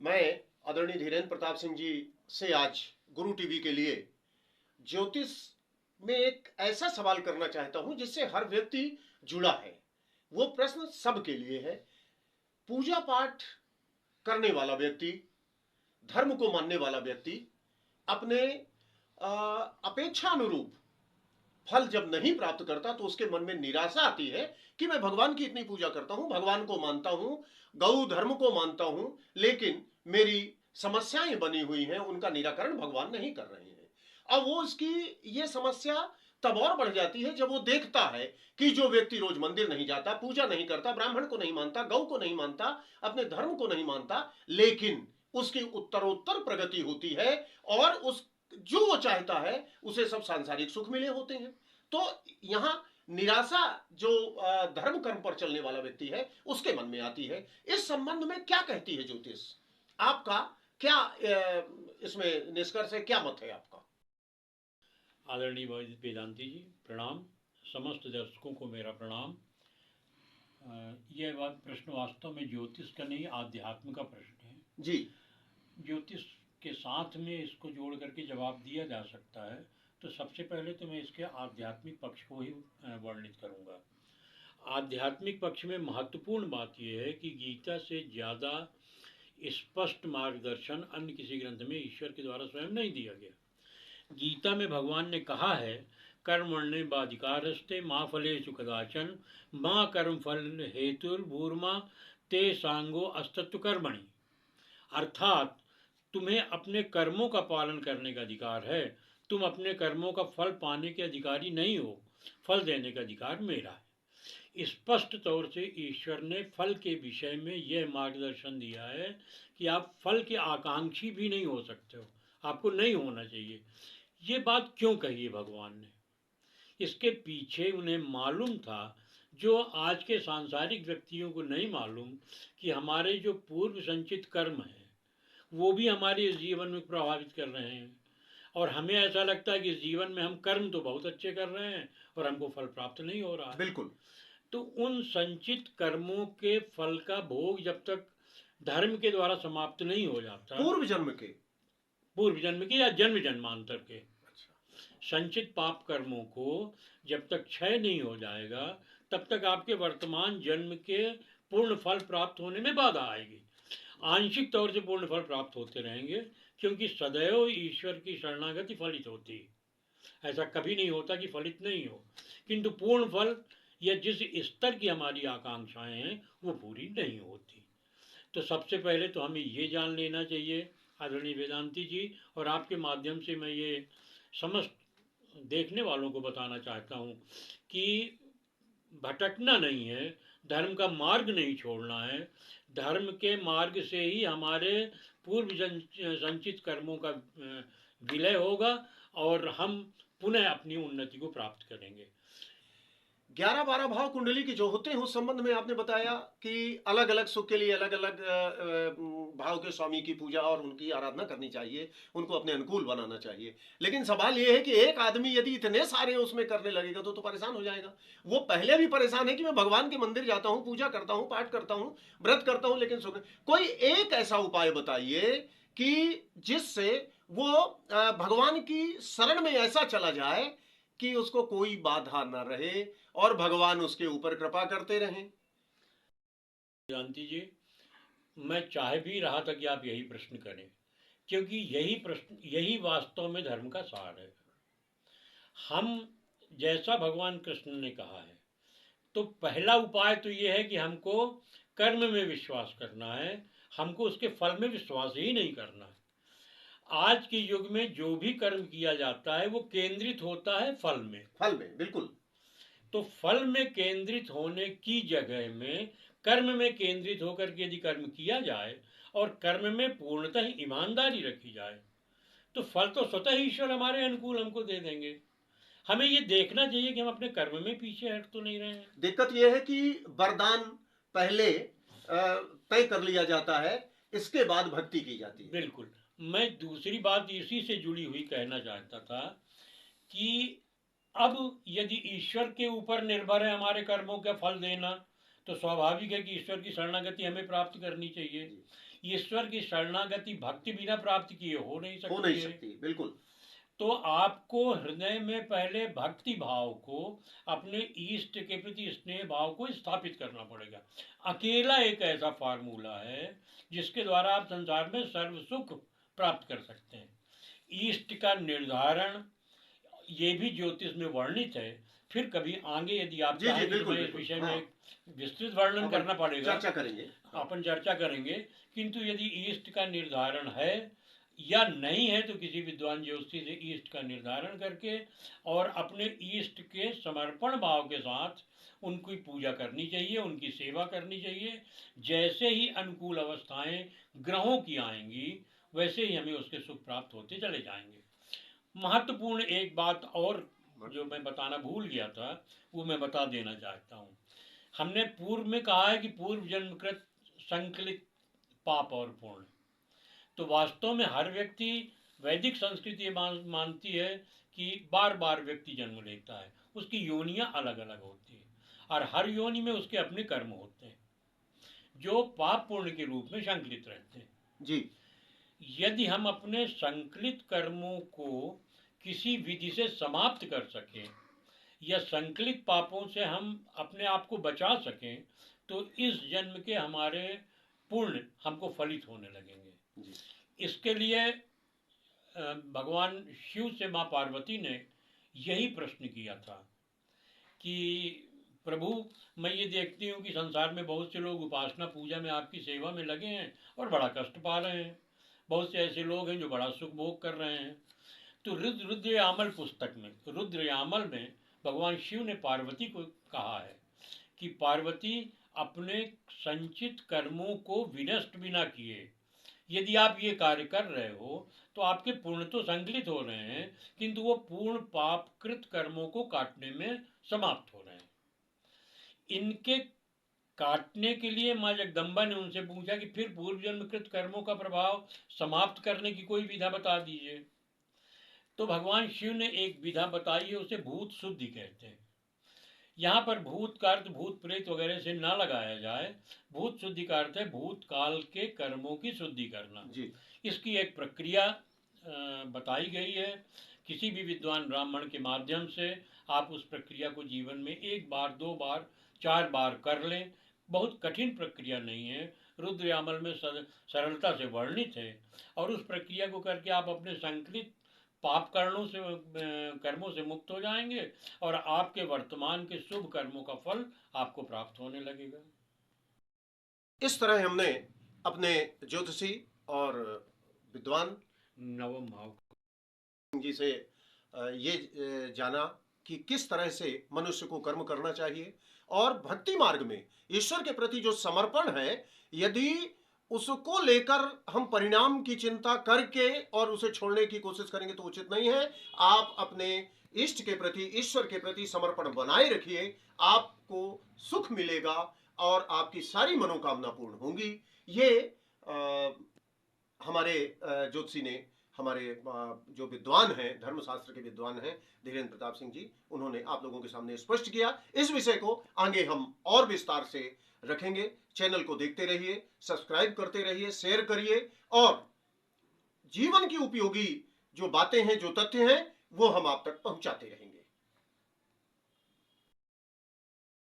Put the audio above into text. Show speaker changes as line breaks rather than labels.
मैं आदरणीय धीरेन्द्र प्रताप सिंह जी से आज गुरु टीवी के लिए ज्योतिष में एक ऐसा सवाल करना चाहता हूं जिससे हर व्यक्ति जुड़ा है। वो प्रश्न सबके लिए है। पूजा पाठ करने वाला व्यक्ति, धर्म को मानने वाला व्यक्ति अपने अपेक्षानुरूप फल जब नहीं प्राप्त करता तो उसके मन में निराशा आती है कि मैं भगवान की इतनी पूजा करता हूं, भगवान को मानता हूं, गौ धर्म को मानता हूं, लेकिन मेरी समस्याएं बनी हुई हैं, उनका निराकरण भगवान नहीं कर रहे हैं। अब वो उसकी ये समस्या तब और बढ़ जाती है जब वो देखता है कि जो व्यक्ति रोज मंदिर नहीं जाता, पूजा नहीं करता, ब्राह्मण को नहीं मानता, गौ को नहीं मानता, अपने धर्म को नहीं मानता, लेकिन उसकी उत्तरोत्तर प्रगति होती है और उस जो वो चाहता है उसे सब सांसारिक सुख मिले होते हैं। तो यहां निराशा जो धर्म कर्म पर चलने वाला व्यक्ति है उसके मन में आती है। इस संबंध में क्या कहती है ज्योतिष? आपका क्या इसमें निष्कर्ष है, क्या मत है आपका?
आदरणीय वेदांती जी प्रणाम। समस्त दर्शकों को मेरा प्रणाम। यह बात प्रश्न वास्तव में ज्योतिष का नहीं, आध्यात्म का प्रश्न है
जी।
ज्योतिष के साथ में इसको जोड़ करके जवाब दिया जा सकता है। तो सबसे पहले तो मैं इसके आध्यात्मिक पक्ष को ही वर्णित करूंगा। आध्यात्मिक पक्ष में महत्वपूर्ण बात यह है कि गीता से ज़्यादा स्पष्ट मार्गदर्शन अन्य किसी ग्रंथ में ईश्वर के द्वारा स्वयं नहीं दिया गया। गीता में भगवान ने कहा है, कर्मण्ये बाधिकारस्ते माँ फलेषु कदाचन माँ कर्म फल हेतुर्भूर्मा ते सांगो अस्तत्व कर्मणि। अर्थात तुम्हें अपने कर्मों का पालन करने का अधिकार है, तुम अपने कर्मों का फल पाने के अधिकारी नहीं हो, फल देने का अधिकार मेरा है। स्पष्ट तौर से ईश्वर ने फल के विषय में यह मार्गदर्शन दिया है कि आप फल के आकांक्षी भी नहीं हो सकते हो, आपको नहीं होना चाहिए। ये बात क्यों कही है भगवान ने? इसके पीछे उन्हें मालूम था, जो आज के सांसारिक व्यक्तियों को नहीं मालूम, कि हमारे जो पूर्व संचित कर्म हैं वो भी हमारे इस जीवन में प्रभावित कर रहे हैं। और हमें ऐसा लगता है कि इस जीवन में हम कर्म तो बहुत अच्छे कर रहे हैं और हमको फल प्राप्त नहीं हो रहा है।
बिल्कुल।
तो उन संचित कर्मों के फल का भोग जब तक धर्म के द्वारा समाप्त नहीं हो जाता, पूर्व जन्म के या जन्म जन्मांतर के संचित पाप कर्मों को जब तक क्षय नहीं हो जाएगा, तब तक आपके वर्तमान जन्म के पूर्ण फल प्राप्त होने में बाधा आएगी। आंशिक तौर से पूर्ण फल प्राप्त होते रहेंगे, क्योंकि सदैव ईश्वर की शरणागति फलित होती है। ऐसा कभी नहीं होता कि फलित नहीं हो, किंतु पूर्ण फल या जिस स्तर की हमारी आकांक्षाएं हैं वो पूरी नहीं होती। तो सबसे पहले तो हमें ये जान लेना चाहिए आदरणीय वेदांती जी, और आपके माध्यम से मैं ये समस्त देखने वालों को बताना चाहता हूँ कि भटकना नहीं है, धर्म का मार्ग नहीं छोड़ना है। धर्म के मार्ग से ही हमारे पूर्व संचित कर्मों का विलय होगा और हम पुनः अपनी उन्नति को प्राप्त करेंगे।
11-12 भाव कुंडली की जो होते हैं उस संबंध में आपने बताया कि अलग अलग सुख के लिए अलग अलग भाव के स्वामी की पूजा और उनकी आराधना करनी चाहिए, उनको अपने अनुकूल बनाना चाहिए। लेकिन सवाल यह है कि एक आदमी यदि इतने सारे उसमें करने लगेगा तो परेशान हो जाएगा। वो पहले भी परेशान है कि मैं भगवान के मंदिर जाता हूँ, पूजा करता हूँ, पाठ करता हूँ, व्रत करता हूँ, लेकिन सुख। कोई एक ऐसा उपाय बताइए कि जिससे वो भगवान की शरण में ऐसा चला जाए कि उसको कोई बाधा न रहे और भगवान उसके ऊपर कृपा करते रहें।
जानती जी, मैं चाह भी रहा था कि आप यही प्रश्न करें, क्योंकि यही प्रश्न, यही वास्तव में धर्म का सार है। हम जैसा भगवान कृष्ण ने कहा है, तो पहला उपाय तो ये है कि हमको कर्म में विश्वास करना है, हमको उसके फल में विश्वास ही नहीं करना है। आज के युग में जो भी कर्म किया जाता है वो केंद्रित होता है फल में
बिल्कुल।
तो फल में केंद्रित होने की जगह में कर्म में केंद्रित होकर के यदि कर्म किया जाए और कर्म में पूर्णतः ईमानदारी रखी जाए, तो फल तो स्वतः ही ईश्वर हमारे अनुकूल हमको दे देंगे। हमें ये देखना चाहिए कि हम अपने कर्म में पीछे हट तो नहीं रहे हैं।
दिक्कत यह है कि वरदान पहले तय कर लिया जाता है, इसके बाद भक्ति की जाती है।
बिल्कुल। मैं दूसरी बात इसी से जुड़ी हुई कहना चाहता था कि अब यदि ईश्वर के ऊपर निर्भर है हमारे कर्मों का फल देना, तो स्वाभाविक है कि ईश्वर की शरणागति हमें प्राप्त करनी चाहिए। ईश्वर की शरणागति भक्ति बिना प्राप्त किए हो नहीं
हो नहीं
सकती है।
सकती, बिल्कुल।
तो आपको हृदय में पहले भक्ति भाव को, अपने इष्ट के प्रति स्नेह भाव को स्थापित करना पड़ेगा। अकेला एक ऐसा फार्मूला है जिसके द्वारा आप संसार में सर्व सुख प्राप्त कर सकते हैं। इष्ट का निर्धारण ये भी ज्योतिष में वर्णित है। फिर कभी आगे यदि आप
जी जी,
चाहेंगे तो
बिल्कुल
मैं इस
बिल्कुल,
विषय में
हाँ।
एक विस्तृत वर्णन
अपन
करना पड़ेगा,
चर्चा करेंगे, हाँ।
अपन चर्चा करेंगे। किंतु यदि इष्ट का निर्धारण है या नहीं है तो किसी विद्वान ज्योतिषी से इष्ट का निर्धारण करके और अपने इष्ट के समर्पण भाव के साथ उनकी पूजा करनी चाहिए, उनकी सेवा करनी चाहिए। जैसे ही अनुकूल अवस्थाएं ग्रहों की आएंगी वैसे ही हमें उसके सुख प्राप्त होते चले जाएंगे। महत्वपूर्ण एक बात और जो मैं बताना भूल गया था वो मैं बता देना चाहता हूँ। हमने पूर्व में कहा है कि पूर्व जन्मकृत संकलित पाप और पुण्य, तो वास्तव में हर व्यक्ति, वैदिक संस्कृति ये मानती है कि बार बार व्यक्ति जन्म लेता है, उसकी योनियां अलग अलग होती है और हर योनि में उसके अपने कर्म होते हैं जो पाप पुण्य के रूप में संकलित रहते हैं।
जी।
यदि हम अपने संकलित कर्मों को किसी विधि से समाप्त कर सकें या संकलित पापों से हम अपने आप को बचा सकें तो इस जन्म के हमारे पुण्य हमको फलित होने लगेंगे।
जी।
इसके लिए भगवान शिव से माँ पार्वती ने यही प्रश्न किया था कि प्रभु, मैं ये देखती हूँ कि संसार में बहुत से लोग उपासना पूजा में आपकी सेवा में लगे हैं और बड़ा कष्ट पा रहे हैं। बहुत से ऐसे लोग हैं जो बड़ा सुख भोग कर रहे हैं। तो रुद्रयामल पुस्तक में, रुद्रयामल में भगवान शिव ने पार्वती को कहा है कि पार्वती, अपने संचित कर्मों को विनष्ट बिना किए यदि आप ये कार्य कर रहे हो तो आपके पुण्य तो संकलित हो रहे हैं किंतु वो पूर्ण पापकृत कर्मों को काटने में समाप्त हो रहे हैं। इनके काटने के लिए माँ जगदम्बा ने उनसे पूछा कि फिर पूर्व जन्मकृत कर्मों का प्रभाव समाप्त करने की कोई विधा बता दीजिए। तो भगवान शिव ने एक विधा बताई है, उसे भूत शुद्धि कहते हैं। यहाँ पर भूत का अर्थ भूत प्रेत वगैरह से ना लगाया जाए। भूत शुद्धि का अर्थ है भूतकाल के कर्मों की शुद्धि करना।
जी।
इसकी एक प्रक्रिया बताई गई है। किसी भी विद्वान ब्राह्मण के माध्यम से आप उस प्रक्रिया को जीवन में एक बार, दो बार, 4 बार कर लें। बहुत कठिन प्रक्रिया नहीं है, रुद्रयामल में सरलता से वर्णित है। और उस प्रक्रिया को करके आप अपने संकलित पाप कर्मों से मुक्त हो जाएंगे और आपके वर्तमान के शुभ कर्मों का फल आपको प्राप्त होने लगेगा।
इस तरह हमने अपने ज्योतिषी और विद्वान
नवम भाव
जी से ये जाना कि किस तरह से मनुष्य को कर्म करना चाहिए और भक्ति मार्ग में ईश्वर के प्रति जो समर्पण है, यदि उसको लेकर हम परिणाम की चिंता करके और उसे छोड़ने की कोशिश करेंगे तो उचित नहीं है। आप अपने इष्ट के प्रति, ईश्वर के प्रति समर्पण बनाए रखिए, आपको सुख मिलेगा और आपकी सारी मनोकामना पूर्ण होंगी। ये हमारे ज्योतिषी ने, हमारे जो विद्वान हैं, धर्मशास्त्र के विद्वान हैं धीरेन्द्र प्रताप सिंह जी, उन्होंने आप लोगों के सामने स्पष्ट किया। इस विषय को आगे हम और विस्तार से रखेंगे। चैनल को देखते रहिए, सब्सक्राइब करते रहिए, शेयर करिए और जीवन की उपयोगी जो बातें हैं, जो तथ्य हैं, वो हम आप तक पहुंचाते रहेंगे।